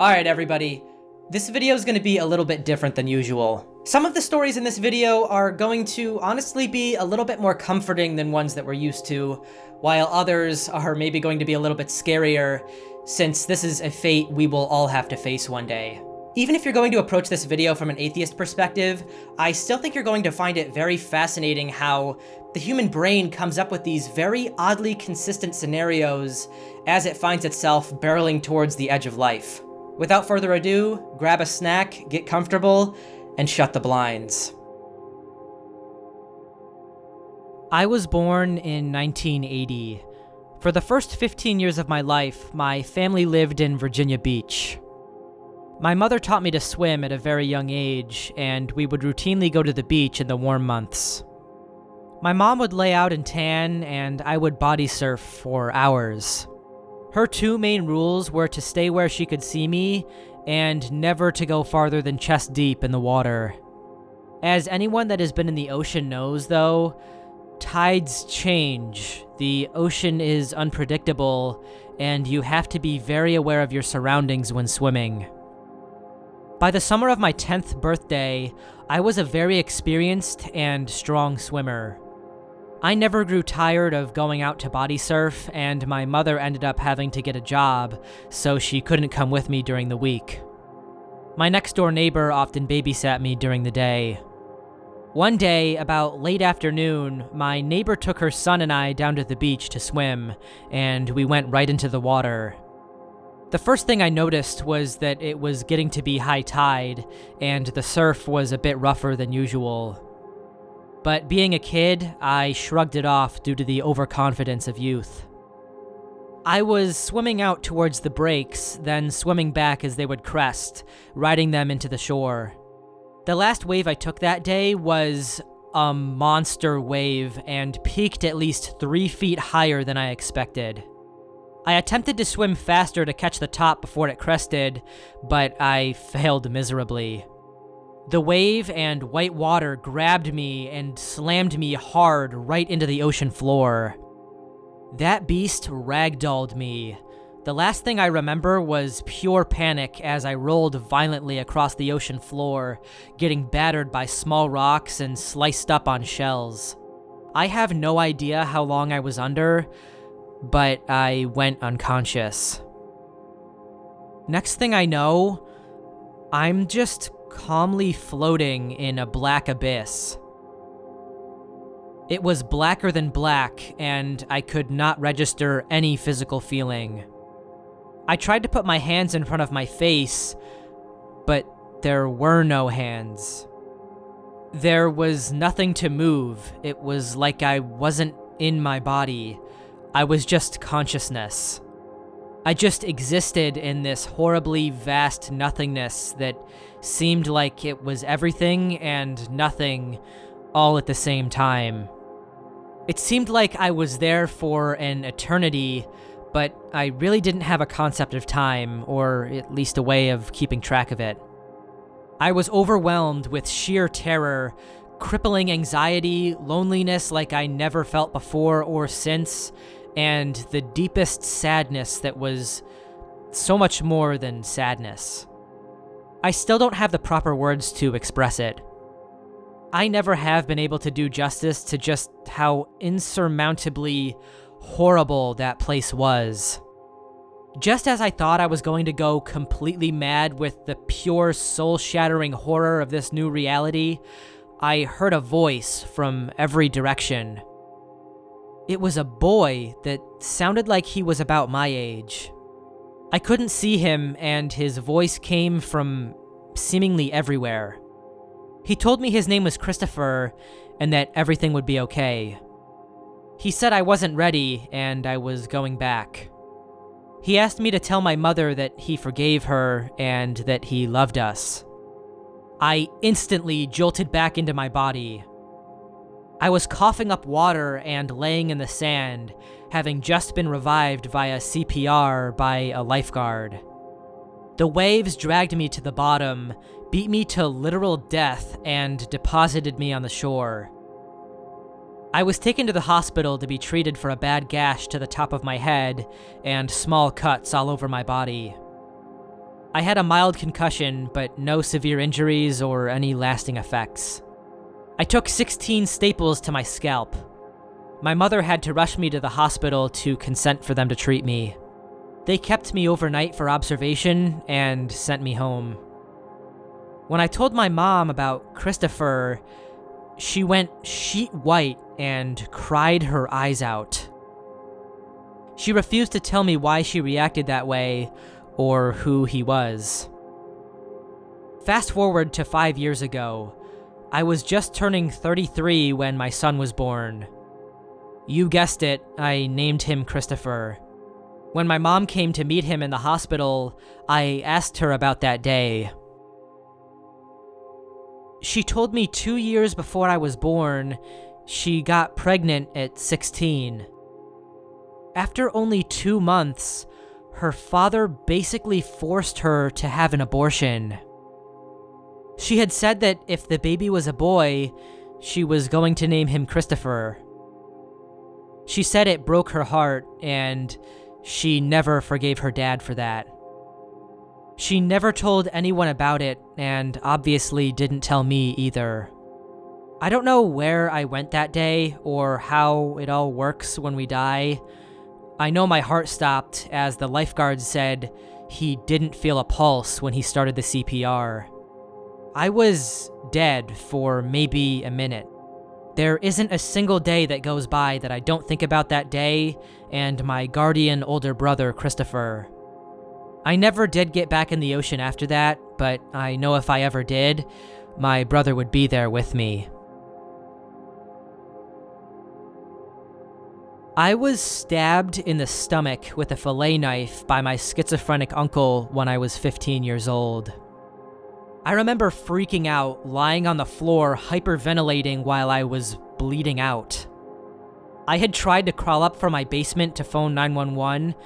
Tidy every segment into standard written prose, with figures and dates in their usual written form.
Alright everybody, this video is going to be a little bit different than usual. Some of the stories in this video are going to honestly be a little bit more comforting than ones that we're used to, while others are maybe going to be a little bit scarier, since this is a fate we will all have to face one day. Even if you're going to approach this video from an atheist perspective, I still think you're going to find it very fascinating how the human brain comes up with these very oddly consistent scenarios as it finds itself barreling towards the edge of life. Without further ado, grab a snack, get comfortable, and shut the blinds. I was born in 1980. For the first 15 years of my life, my family lived in Virginia Beach. My mother taught me to swim at a very young age, and we would routinely go to the beach in the warm months. My mom would lay out and tan, and I would body surf for hours. Her two main rules were to stay where she could see me, and never to go farther than chest deep in the water. As anyone that has been in the ocean knows, though, tides change. The ocean is unpredictable, and you have to be very aware of your surroundings when swimming. By the summer of my 10th birthday, I was a very experienced and strong swimmer. I never grew tired of going out to body surf, and my mother ended up having to get a job, so she couldn't come with me during the week. My next-door neighbor often babysat me during the day. One day, about late afternoon, my neighbor took her son and I down to the beach to swim, and we went right into the water. The first thing I noticed was that it was getting to be high tide, and the surf was a bit rougher than usual. But being a kid, I shrugged it off due to the overconfidence of youth. I was swimming out towards the breaks, then swimming back as they would crest, riding them into the shore. The last wave I took that day was a monster wave and peaked at least 3 feet higher than I expected. I attempted to swim faster to catch the top before it crested, but I failed miserably. The wave and white water grabbed me and slammed me hard right into the ocean floor. That beast ragdolled me. The last thing I remember was pure panic as I rolled violently across the ocean floor, getting battered by small rocks and sliced up on shells. I have no idea how long I was under, but I went unconscious. Next thing I know, I'm just calmly floating in a black abyss. It was blacker than black, and I could not register any physical feeling. I tried to put my hands in front of my face, but there were no hands. There was nothing to move. It was like I wasn't in my body. I was just consciousness. I just existed in this horribly vast nothingness that seemed like it was everything and nothing all at the same time. It seemed like I was there for an eternity, but I really didn't have a concept of time, or at least a way of keeping track of it. I was overwhelmed with sheer terror, crippling anxiety, loneliness like I never felt before or since, and the deepest sadness that was so much more than sadness. I still don't have the proper words to express it. I never have been able to do justice to just how insurmountably horrible that place was. Just as I thought I was going to go completely mad with the pure soul-shattering horror of this new reality, I heard a voice from every direction. It was a boy that sounded like he was about my age. I couldn't see him, and his voice came from seemingly everywhere. He told me his name was Christopher, and that everything would be okay. He said I wasn't ready, and I was going back. He asked me to tell my mother that he forgave her, and that he loved us. I instantly jolted back into my body. I was coughing up water and laying in the sand, having just been revived via CPR by a lifeguard. The waves dragged me to the bottom, beat me to literal death, and deposited me on the shore. I was taken to the hospital to be treated for a bad gash to the top of my head and small cuts all over my body. I had a mild concussion, but no severe injuries or any lasting effects. I took 16 staples to my scalp. My mother had to rush me to the hospital to consent for them to treat me. They kept me overnight for observation and sent me home. When I told my mom about Christopher, she went sheet white and cried her eyes out. She refused to tell me why she reacted that way or who he was. Fast forward to 5 years ago. I was just turning 33 when my son was born. You guessed it, I named him Christopher. When my mom came to meet him in the hospital, I asked her about that day. She told me 2 years before I was born, she got pregnant at 16. After only 2 months, her father basically forced her to have an abortion. She had said that if the baby was a boy, she was going to name him Christopher. She said it broke her heart, and she never forgave her dad for that. She never told anyone about it, and obviously didn't tell me either. I don't know where I went that day, or how it all works when we die. I know my heart stopped as the lifeguard said he didn't feel a pulse when he started the CPR. I was dead for maybe a minute. There isn't a single day that goes by that I don't think about that day and my guardian older brother, Christopher. I never did get back in the ocean after that, but I know if I ever did, my brother would be there with me. I was stabbed in the stomach with a fillet knife by my schizophrenic uncle when I was 15 years old. I remember freaking out, lying on the floor, hyperventilating while I was bleeding out. I had tried to crawl up from my basement to phone 911,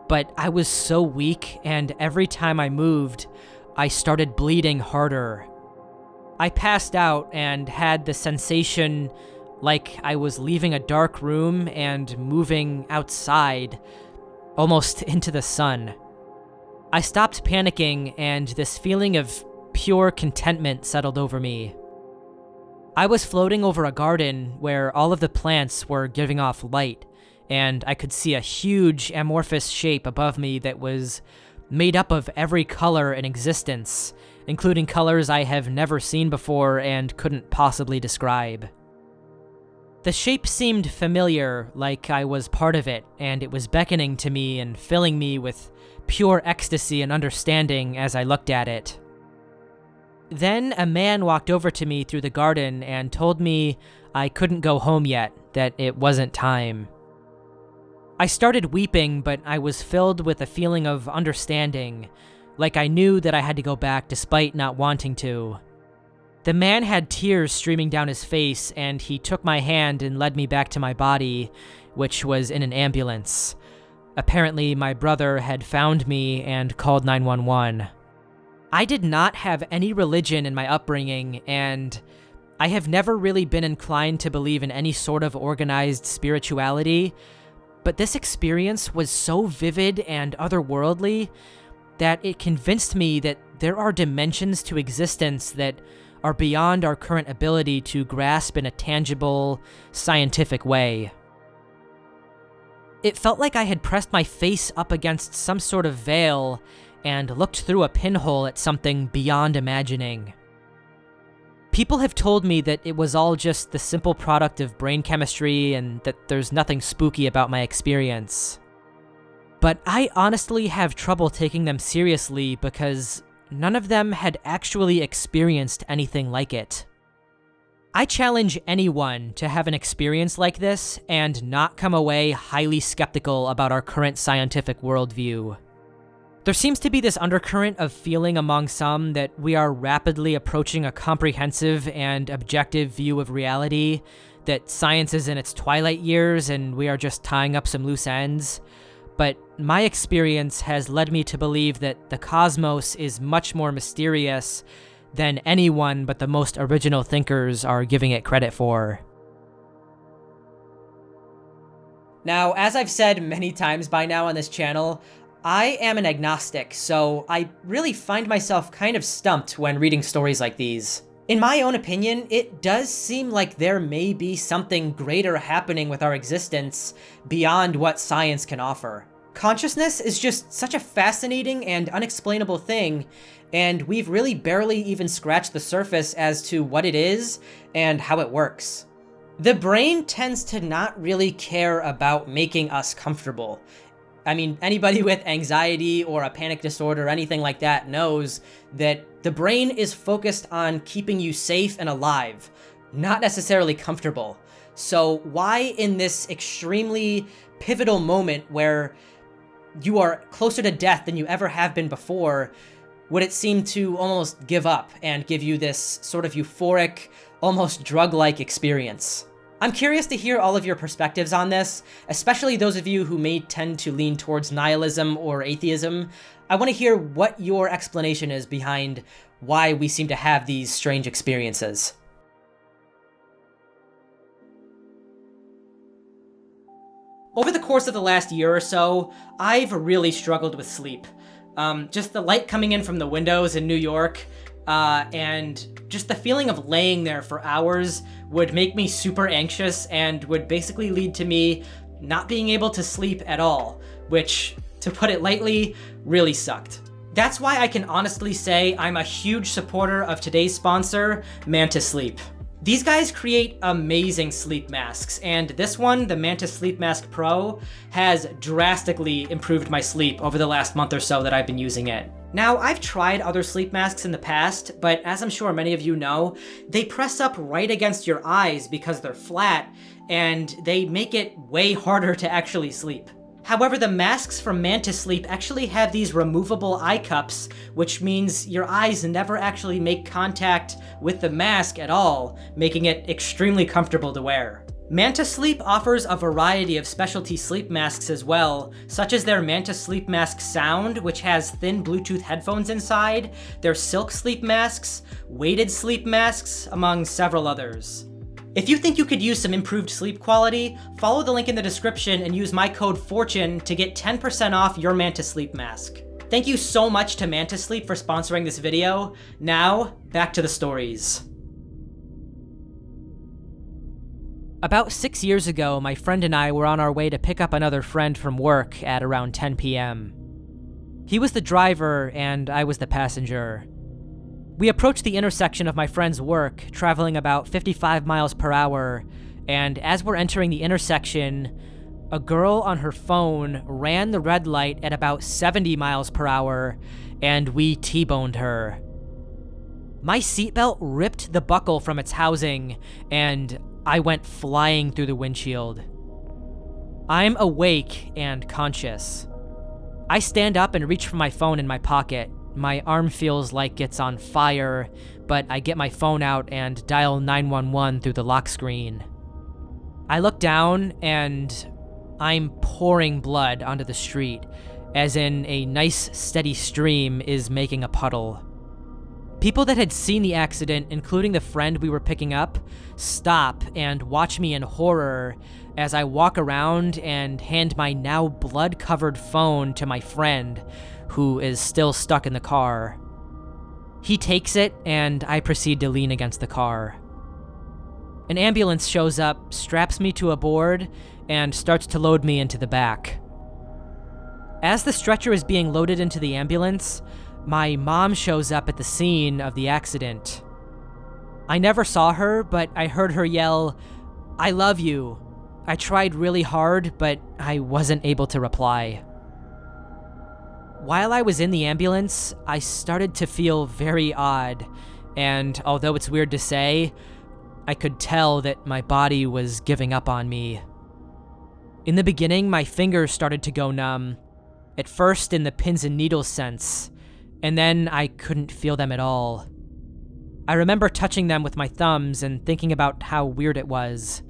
but I was so weak, and every time I moved, I started bleeding harder. I passed out and had the sensation like I was leaving a dark room and moving outside, almost into the sun. I stopped panicking, and this feeling of pure contentment settled over me. I was floating over a garden where all of the plants were giving off light, and I could see a huge amorphous shape above me that was made up of every color in existence, including colors I have never seen before and couldn't possibly describe. The shape seemed familiar, like I was part of it, and it was beckoning to me and filling me with pure ecstasy and understanding as I looked at it. Then a man walked over to me through the garden and told me I couldn't go home yet, that it wasn't time. I started weeping, but I was filled with a feeling of understanding, like I knew that I had to go back despite not wanting to. The man had tears streaming down his face, and he took my hand and led me back to my body, which was in an ambulance. Apparently, my brother had found me and called 911. I did not have any religion in my upbringing, and I have never really been inclined to believe in any sort of organized spirituality, but this experience was so vivid and otherworldly that it convinced me that there are dimensions to existence that are beyond our current ability to grasp in a tangible, scientific way. It felt like I had pressed my face up against some sort of veil and looked through a pinhole at something beyond imagining. People have told me that it was all just the simple product of brain chemistry and that there's nothing spooky about my experience. But I honestly have trouble taking them seriously because none of them had actually experienced anything like it. I challenge anyone to have an experience like this and not come away highly skeptical about our current scientific worldview. There seems to be this undercurrent of feeling among some that we are rapidly approaching a comprehensive and objective view of reality, that science is in its twilight years and we are just tying up some loose ends. But my experience has led me to believe that the cosmos is much more mysterious than anyone but the most original thinkers are giving it credit for. Now, as I've said many times by now on this channel, I am an agnostic, so I really find myself kind of stumped when reading stories like these. In my own opinion, it does seem like there may be something greater happening with our existence beyond what science can offer. Consciousness is just such a fascinating and unexplainable thing, and we've really barely even scratched the surface as to what it is and how it works. The brain tends to not really care about making us comfortable. I mean, anybody with anxiety or a panic disorder or anything like that knows that the brain is focused on keeping you safe and alive, not necessarily comfortable. So why in this extremely pivotal moment where you are closer to death than you ever have been before, would it seem to almost give up and give you this sort of euphoric, almost drug-like experience? I'm curious to hear all of your perspectives on this, especially those of you who may tend to lean towards nihilism or atheism. I want to hear what your explanation is behind why we seem to have these strange experiences. Over the course of the last year or so, I've really struggled with sleep. Just the light coming in from the windows in New York, and just the feeling of laying there for hours would make me super anxious and would basically lead to me not being able to sleep at all, which, to put it lightly, really sucked. That's why I can honestly say I'm a huge supporter of today's sponsor, Manta Sleep. These guys create amazing sleep masks, and this one, the Manta Sleep Mask Pro, has drastically improved my sleep over the last month or so that I've been using it. Now, I've tried other sleep masks in the past, but as I'm sure many of you know, they press up right against your eyes because they're flat, and they make it way harder to actually sleep. However, the masks from Manta Sleep actually have these removable eye cups, which means your eyes never actually make contact with the mask at all, making it extremely comfortable to wear. Manta Sleep offers a variety of specialty sleep masks as well, such as their Manta Sleep Mask Sound, which has thin Bluetooth headphones inside, their Silk Sleep Masks, weighted sleep masks, among several others. If you think you could use some improved sleep quality, follow the link in the description and use my code FORTUNE to get 10% off your Manta Sleep mask. Thank you so much to Manta Sleep for sponsoring this video. Now, back to the stories. About 6 years ago, my friend and I were on our way to pick up another friend from work at around 10 p.m. He was the driver and I was the passenger. We approached the intersection of my friend's work, traveling about 55 miles per hour, and as we're entering the intersection, a girl on her phone ran the red light at about 70 miles per hour, and we T-boned her. My seatbelt ripped the buckle from its housing, and I went flying through the windshield. I'm awake and conscious. I stand up and reach for my phone in my pocket. My arm feels like it's on fire, but I get my phone out and dial 911 through the lock screen. I look down and I'm pouring blood onto the street, as in a nice steady stream is making a puddle. People that had seen the accident, including the friend we were picking up, stop and watch me in horror as I walk around and hand my now blood-covered phone to my friend, who is still stuck in the car. He takes it, and I proceed to lean against the car. An ambulance shows up, straps me to a board, and starts to load me into the back. As the stretcher is being loaded into the ambulance, my mom shows up at the scene of the accident. I never saw her, but I heard her yell, "I love you." I tried really hard, but I wasn't able to reply. While I was in the ambulance, I started to feel very odd, and although it's weird to say, I could tell that my body was giving up on me. In the beginning, my fingers started to go numb, at first in the pins and needles sense, and then I couldn't feel them at all. I remember touching them with my thumbs and thinking about how weird it was.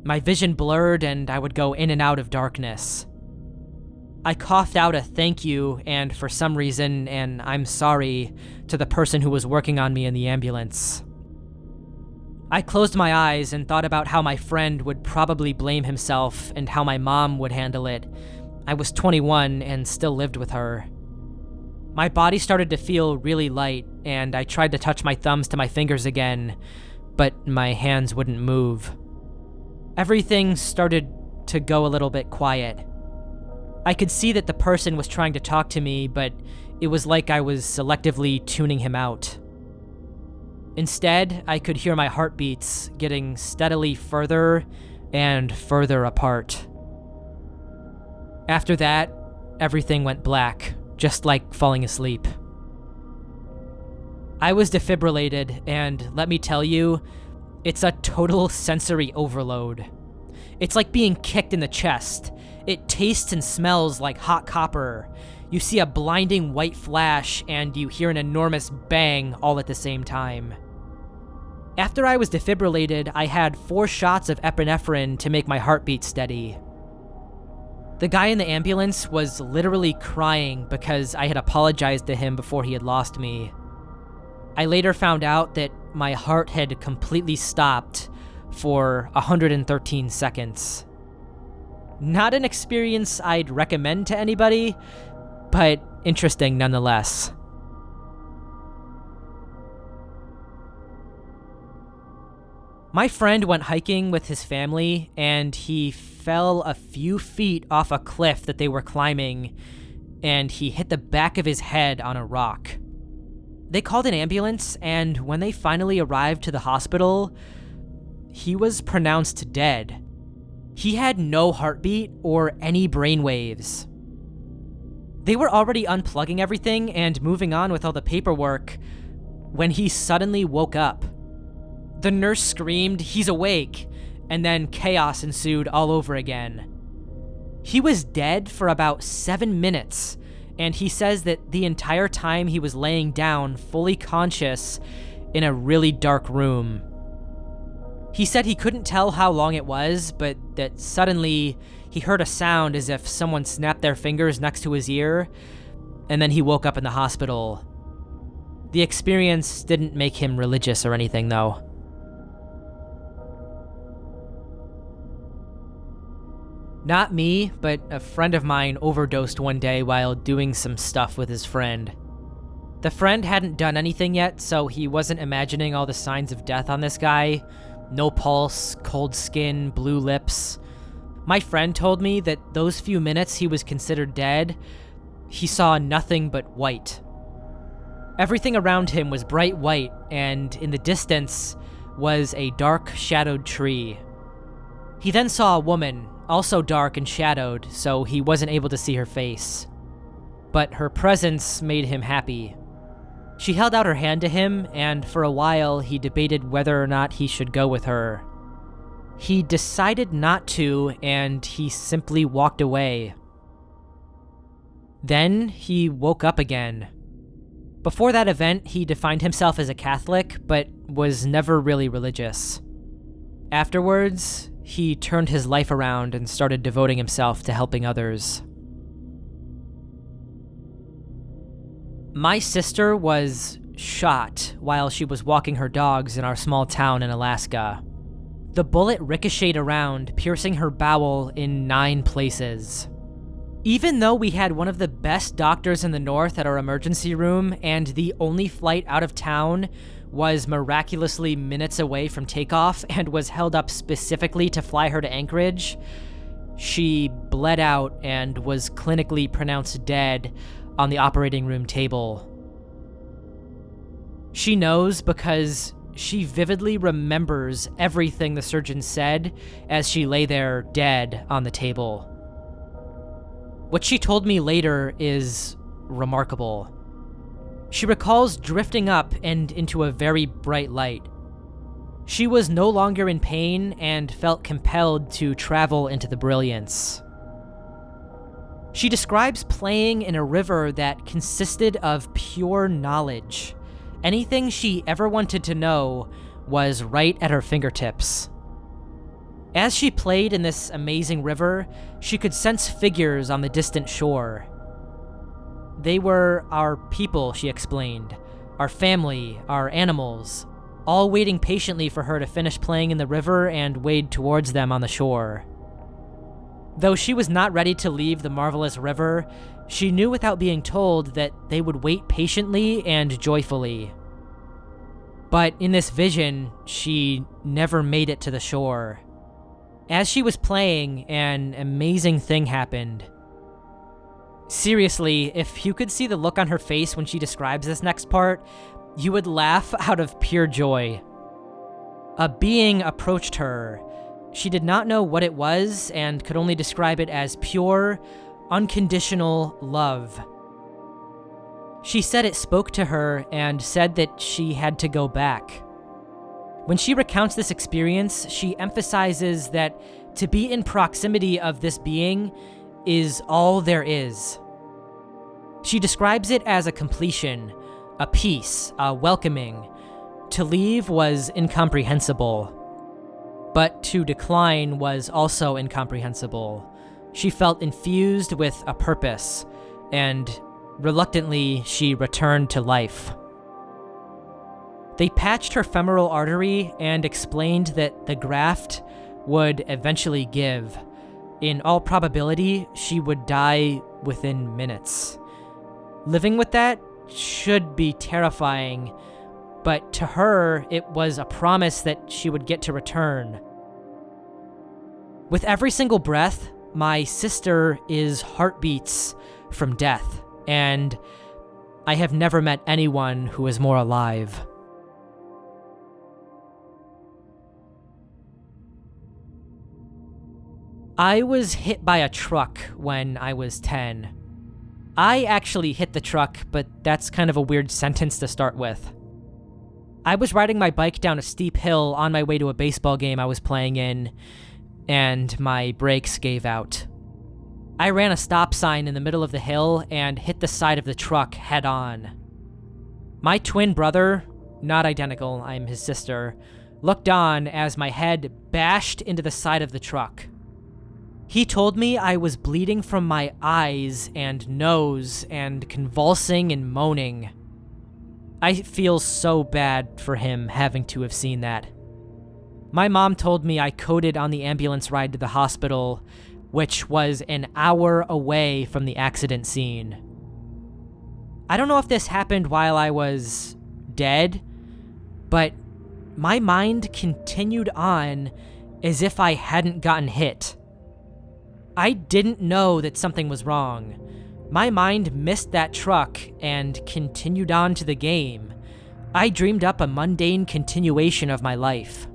My vision blurred and I would go in and out of darkness. I coughed out a thank you and, for some reason, an I'm sorry to the person who was working on me in the ambulance. I closed my eyes and thought about how my friend would probably blame himself and how my mom would handle it, I was 21 and still lived with her. My body started to feel really light, and I tried to touch my thumbs to my fingers again, but my hands wouldn't move. Everything started to go a little bit quiet. I could see that the person was trying to talk to me, but it was like I was selectively tuning him out. Instead, I could hear my heartbeats getting steadily further and further apart. After that, everything went black, just like falling asleep. I was defibrillated, and let me tell you, it's a total sensory overload. It's like being kicked in the chest. It tastes and smells like hot copper. You see a blinding white flash, and you hear an enormous bang all at the same time. After I was defibrillated, I had 4 shots of epinephrine to make my heartbeat steady. The guy in the ambulance was literally crying because I had apologized to him before he had lost me. I later found out that my heart had completely stopped for 113 seconds. Not an experience I'd recommend to anybody, but interesting nonetheless. My friend went hiking with his family, and he fell a few feet off a cliff that they were climbing, and he hit the back of his head on a rock. They called an ambulance, and when they finally arrived to the hospital, he was pronounced dead. He had no heartbeat or any brainwaves. They were already unplugging everything and moving on with all the paperwork when he suddenly woke up. The nurse screamed, "He's awake," and then chaos ensued all over again. He was dead for about 7 minutes, and he says that the entire time he was laying down, fully conscious, in a really dark room. He said he couldn't tell how long it was, but that suddenly he heard a sound as if someone snapped their fingers next to his ear, and then he woke up in the hospital. The experience didn't make him religious or anything, though. Not me, but a friend of mine overdosed one day while doing some stuff with his friend. The friend hadn't done anything yet, so he wasn't imagining all the signs of death on this guy. No pulse, cold skin, blue lips. My friend told me that those few minutes he was considered dead, he saw nothing but white. Everything around him was bright white, and in the distance was a dark, shadowed tree. He then saw a woman, also dark and shadowed, so he wasn't able to see her face. But her presence made him happy. She held out her hand to him, and for a while he debated whether or not he should go with her. He decided not to, and he simply walked away. Then he woke up again. Before that event, he defined himself as a Catholic, but was never really religious. Afterwards, he turned his life around and started devoting himself to helping others. My sister was shot while she was walking her dogs in our small town in Alaska. The bullet ricocheted around, piercing her bowel in 9 places. Even though we had one of the best doctors in the north at our emergency room, and the only flight out of town was miraculously minutes away from takeoff and was held up specifically to fly her to Anchorage, she bled out and was clinically pronounced dead on the operating room table. She knows because she vividly remembers everything the surgeon said as she lay there dead on the table. What she told me later is remarkable. She recalls drifting up and into a very bright light. She was no longer in pain and felt compelled to travel into the brilliance. She describes playing in a river that consisted of pure knowledge. Anything she ever wanted to know was right at her fingertips. As she played in this amazing river, she could sense figures on the distant shore. They were our people, she explained, our family, our animals, all waiting patiently for her to finish playing in the river and wade towards them on the shore. Though she was not ready to leave the marvelous river, she knew without being told that they would wait patiently and joyfully. But in this vision, she never made it to the shore. As she was playing, an amazing thing happened. Seriously, if you could see the look on her face when she describes this next part, you would laugh out of pure joy. A being approached her. She did not know what it was and could only describe it as pure, unconditional love. She said it spoke to her and said that she had to go back. When she recounts this experience, she emphasizes that to be in proximity of this being is all there is. She describes it as a completion, a peace, a welcoming. To leave was incomprehensible. But to decline was also incomprehensible. She felt infused with a purpose, and reluctantly, she returned to life. They patched her femoral artery and explained that the graft would eventually give. In all probability, she would die within minutes. Living with that should be terrifying, but to her, it was a promise that she would get to return. With every single breath, my sister is heartbeats from death, and I have never met anyone who is more alive. I was hit by a truck when I was 10. I actually hit the truck, but that's kind of a weird sentence to start with. I was riding my bike down a steep hill on my way to a baseball game I was playing in, and my brakes gave out. I ran a stop sign in the middle of the hill and hit the side of the truck head on. My twin brother, not identical, I'm his sister, looked on as my head bashed into the side of the truck. He told me I was bleeding from my eyes and nose and convulsing and moaning. I feel so bad for him having to have seen that. My mom told me I coded on the ambulance ride to the hospital, which was an hour away from the accident scene. I don't know if this happened while I was dead, but my mind continued on as if I hadn't gotten hit. I didn't know that something was wrong. My mind missed that truck and continued on to the game. I dreamed up a mundane continuation of my life.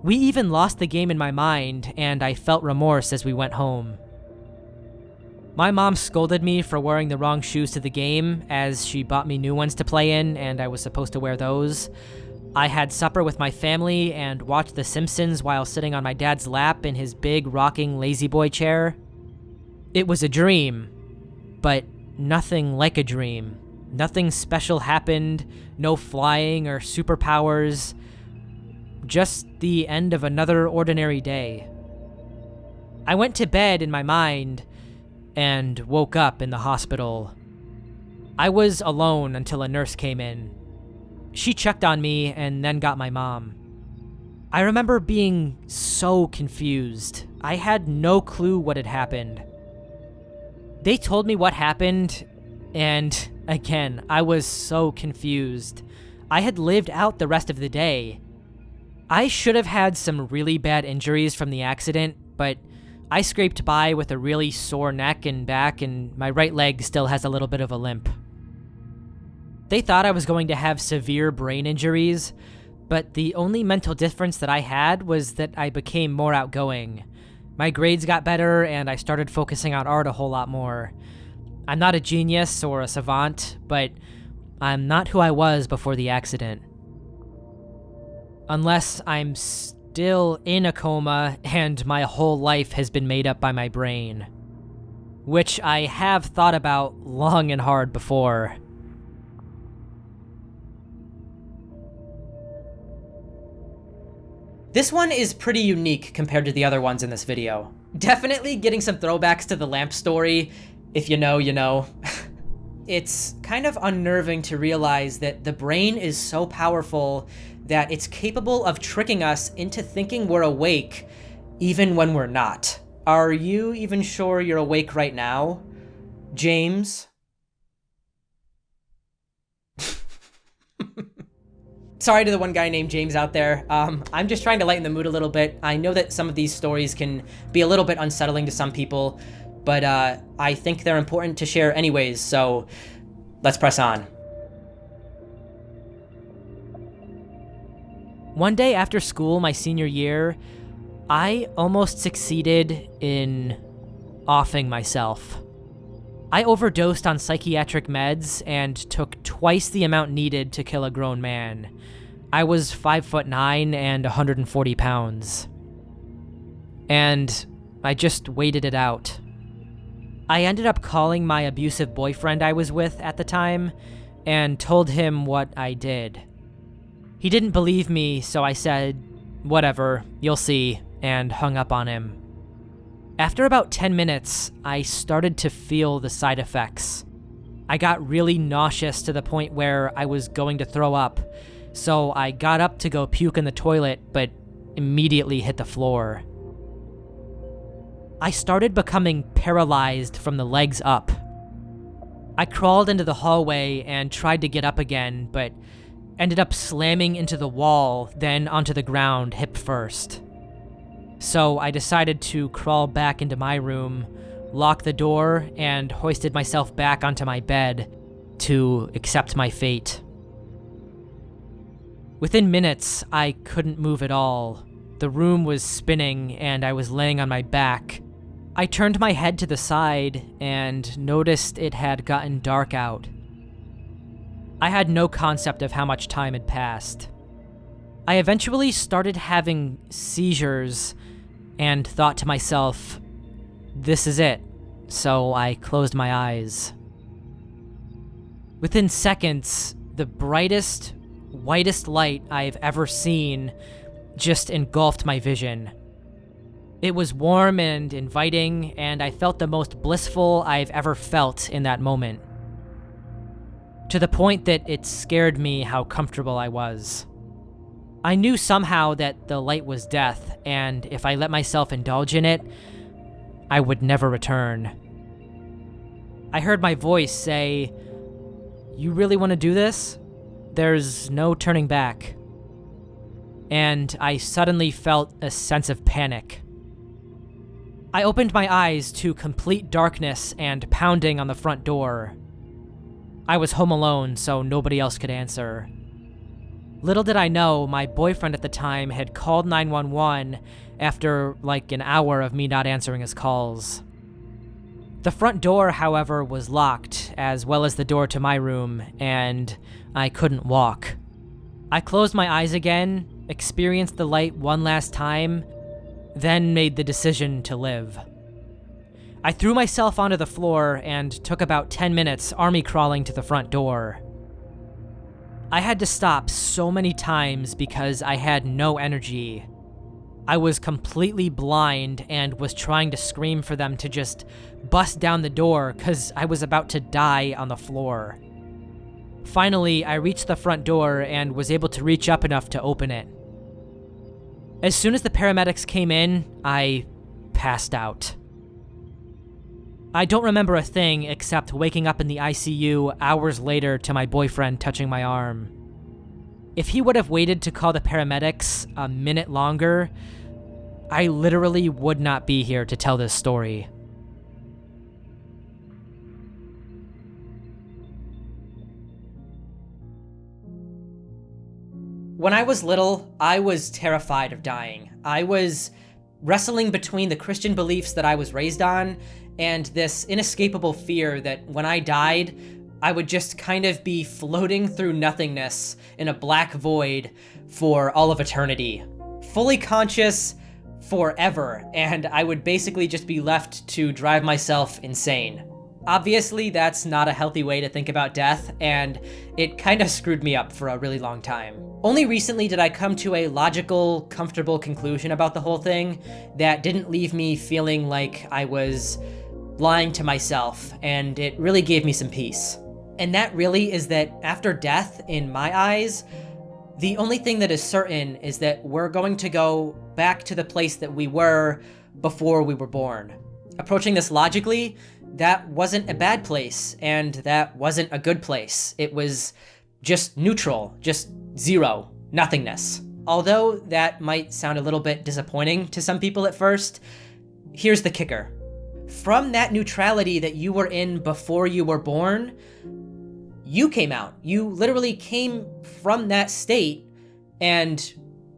We even lost the game in my mind, and I felt remorse as we went home. My mom scolded me for wearing the wrong shoes to the game, as she bought me new ones to play in, and I was supposed to wear those. I had supper with my family and watched The Simpsons while sitting on my dad's lap in his big rocking lazy boy chair. It was a dream, but nothing like a dream. Nothing special happened, no flying or superpowers, just the end of another ordinary day. I went to bed in my mind and woke up in the hospital. I was alone until a nurse came in. She checked on me and then got my mom. I remember being so confused. I had no clue what had happened. They told me what happened, and again, I was so confused. I had lived out the rest of the day. I should have had some really bad injuries from the accident, but I scraped by with a really sore neck and back, and my right leg still has a little bit of a limp. They thought I was going to have severe brain injuries, but the only mental difference that I had was that I became more outgoing. My grades got better, and I started focusing on art a whole lot more. I'm not a genius or a savant, but I'm not who I was before the accident. Unless I'm still in a coma and my whole life has been made up by my brain. Which I have thought about long and hard before. This one is pretty unique compared to the other ones in this video. Definitely getting some throwbacks to the lamp story. If you know, you know. It's kind of unnerving to realize that the brain is so powerful that it's capable of tricking us into thinking we're awake even when we're not. Are you even sure you're awake right now? James? Sorry to the one guy named James out there. I'm just trying to lighten the mood a little bit. I know that some of these stories can be a little bit unsettling to some people, but I think they're important to share anyways, so let's press on. One day after school, my senior year, I almost succeeded in offing myself. I overdosed on psychiatric meds and took twice the amount needed to kill a grown man. I was 5'9" and 140 pounds. And I just waited it out. I ended up calling my abusive boyfriend I was with at the time and told him what I did. He didn't believe me, so I said, "Whatever, you'll see," and hung up on him. After about 10 minutes, I started to feel the side effects. I got really nauseous to the point where I was going to throw up, so I got up to go puke in the toilet, but immediately hit the floor. I started becoming paralyzed from the legs up. I crawled into the hallway and tried to get up again, but ended up slamming into the wall, then onto the ground hip first. So I decided to crawl back into my room, lock the door, and hoisted myself back onto my bed to accept my fate. Within minutes, I couldn't move at all. The room was spinning and I was laying on my back. I turned my head to the side and noticed it had gotten dark out. I had no concept of how much time had passed. I eventually started having seizures and thought to myself, this is it, so I closed my eyes. Within seconds, the brightest, whitest light I've ever seen just engulfed my vision. It was warm and inviting, and I felt the most blissful I've ever felt in that moment. To the point that it scared me how comfortable I was. I knew somehow that the light was death, and if I let myself indulge in it, I would never return. I heard my voice say, "You really want to do this? There's no turning back." And I suddenly felt a sense of panic. I opened my eyes to complete darkness and pounding on the front door. I was home alone, so nobody else could answer. Little did I know, my boyfriend at the time had called 911 after like an hour of me not answering his calls. The front door, however, was locked, as well as the door to my room, and I couldn't walk. I closed my eyes again, experienced the light one last time, then made the decision to live. I threw myself onto the floor and took about 10 minutes army crawling to the front door. I had to stop so many times because I had no energy. I was completely blind and was trying to scream for them to just bust down the door because I was about to die on the floor. Finally, I reached the front door and was able to reach up enough to open it. As soon as the paramedics came in, I passed out. I don't remember a thing except waking up in the ICU hours later to my boyfriend touching my arm. If he would have waited to call the paramedics a minute longer, I literally would not be here to tell this story. When I was little, I was terrified of dying. I was wrestling between the Christian beliefs that I was raised on and this inescapable fear that when I died, I would just kind of be floating through nothingness in a black void for all of eternity. Fully conscious forever, and I would basically just be left to drive myself insane. Obviously, that's not a healthy way to think about death, and it kind of screwed me up for a really long time. Only recently did I come to a logical, comfortable conclusion about the whole thing that didn't leave me feeling like I was lying to myself, and it really gave me some peace. And that really is that after death, in my eyes, the only thing that is certain is that we're going to go back to the place that we were before we were born. Approaching this logically, that wasn't a bad place, and that wasn't a good place. It was just neutral, just zero, nothingness. Although that might sound a little bit disappointing to some people at first, here's the kicker. From that neutrality that you were in before you were born, you came out. You literally came from that state and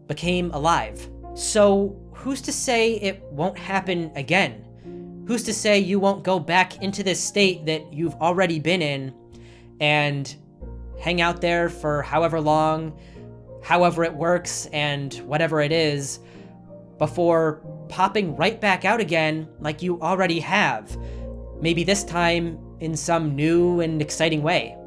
became alive. So who's to say it won't happen again? Who's to say you won't go back into this state that you've already been in and hang out there for however long, however it works, and whatever it is, before popping right back out again like you already have, maybe this time in some new and exciting way.